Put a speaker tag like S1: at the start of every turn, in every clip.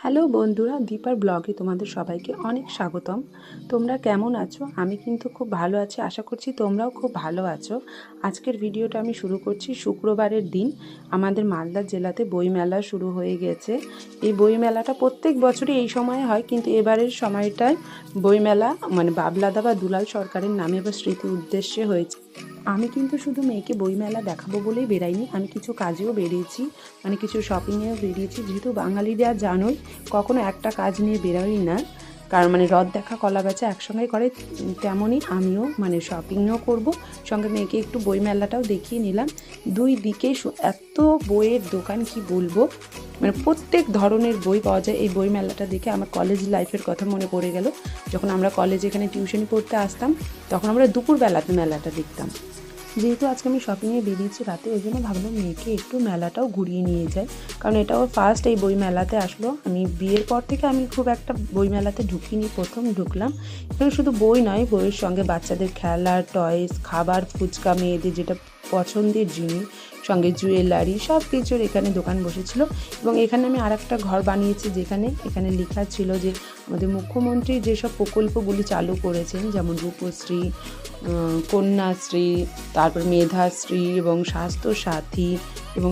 S1: Hello বন্ধুরা, দীপার ব্লগে তোমাদের সবাইকে অনেক স্বাগতম। তোমরা কেমন আছো? আমি কিন্তু খুব ভালো আছি, আশা করছি তোমরাও খুব ভালো আছো। আজকের ভিডিওটা আমি শুরু করছি শুক্রবারের দিন। আমাদের মালদা জেলাতে বইমেলা শুরু হয়ে গেছে। এই বইমেলাটা প্রত্যেক বছরই এই সময় হয়, কিন্তু এবারের সময়টায় বইমেলা মানে বাবলাদা বা দুলাল সরকারের নামে বা স্মৃতি উদ্দেশ্যে হয়েছে। আমি কিন্তু শুধু মেয়েকে বইমেলা দেখাবো বলেই বেরাইনি, আমি কিছু কাজেও বেরিয়েছি, মানে কিছু শপিংয়েও বেরিয়েছি। যেহেতু বাঙালিরা জানোই কখনো একটা কাজ নিয়ে বেরোই না, কারণ মানে রথ দেখা কলা বেচা একসঙ্গে করে, তেমনই আমিও মানে শপিংও করব, সঙ্গে মেয়েকে একটু বইমেলাটাও দেখিয়ে নিলাম। দুই দিকে এত বইয়ের দোকান কি বলবো, মানে প্রত্যেক ধরনের বই পাওয়া যায়। এই বই মেলাটা দেখে আমার কলেজ লাইফের কথা মনে পড়ে গেল। যখন আমরা কলেজে এখানে টিউশনি পড়তে আসতাম, তখন আমরা দুপুরবেলাতে মেলাটা দেখতাম। যেহেতু আজকে আমি শপিংয়ে বেরিয়েছি রাতে, ওই জন্য ভাবলাম মেয়েকে একটু মেলাটাও ঘুরিয়ে নিয়ে যায়, কারণ এটা ওর ফার্স্ট এই বই মেলাতে আসলো। আমি বিয়ের পর থেকে আমি খুব একটা বই মেলাতে ঢুকিনি, প্রথম ঢুকলাম। এখানে শুধু বই নয়, বইয়ের সঙ্গে বাচ্চাদের খেলার টয়েস, খাবার, ফুচকা, মেয়েদের যেটা পছন্দের জিনিস, সঙ্গে জুয়েলারি, সব কিছুর এখানে দোকান বসেছিল। এবং এখানে আমি আর একটা ঘর বানিয়েছি, যেখানে এখানে লেখা ছিল যে আমাদের মুখ্যমন্ত্রী যেসব প্রকল্পগুলি চালু করেছেন, যেমন রূপশ্রী, কন্যাশ্রী, তারপর মেধাশ্রী এবং স্বাস্থ্যসাথী, এবং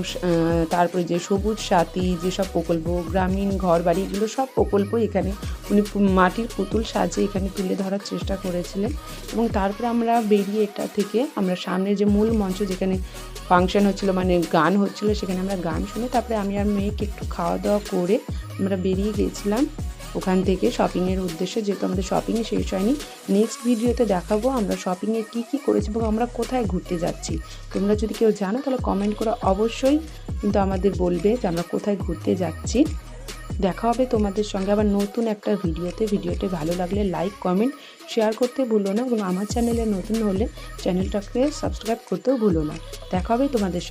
S1: তারপরে যে সবুজ সাথী, যেসব প্রকল্প, গ্রামীণ ঘর বাড়ি, এগুলো সব প্রকল্প এখানে উনি মাটির পুতুল সাজিয়ে এখানে তুলে ধরার চেষ্টা করেছিলেন। এবং তারপরে আমরা বেরিয়ে এটা থেকে আমরা সামনে যে মূল মঞ্চ, যেখানে ফাংশন হচ্ছিলো, মানে গান হচ্ছিলো, সেখানে আমরা গান শুনে তারপরে আমি আর মেয়েকে একটু খাওয়া দাওয়া করে আমরা বেরিয়ে গেছিলাম ওখান থেকে শপিংয়ের উদ্দেশ্যে। যেহেতু আমাদের শপিংয়ে শেষ হয়নি, নেক্সট ভিডিওতে দেখাবো আমরা শপিংয়ে কী করেছি এবং আমরা কোথায় ঘুরতে যাচ্ছি। তোমরা যদি কেউ জানো তাহলে কমেন্ট করে অবশ্যই কিন্তু আমাদের বলবে যে আমরা কোথায় ঘুরতে যাচ্ছি। দেখা হবে তোমাদের সঙ্গে আবার নতুন একটা ভিডিওতে। ভিডিওটি ভালো লাগলে লাইক, কমেন্ট, শেয়ার করতে ভুলো না, এবং আমার চ্যানেলে নতুন হলে চ্যানেলটাকে সাবস্ক্রাইব করতেও ভুলো না। দেখা হবে তোমাদের সঙ্গে।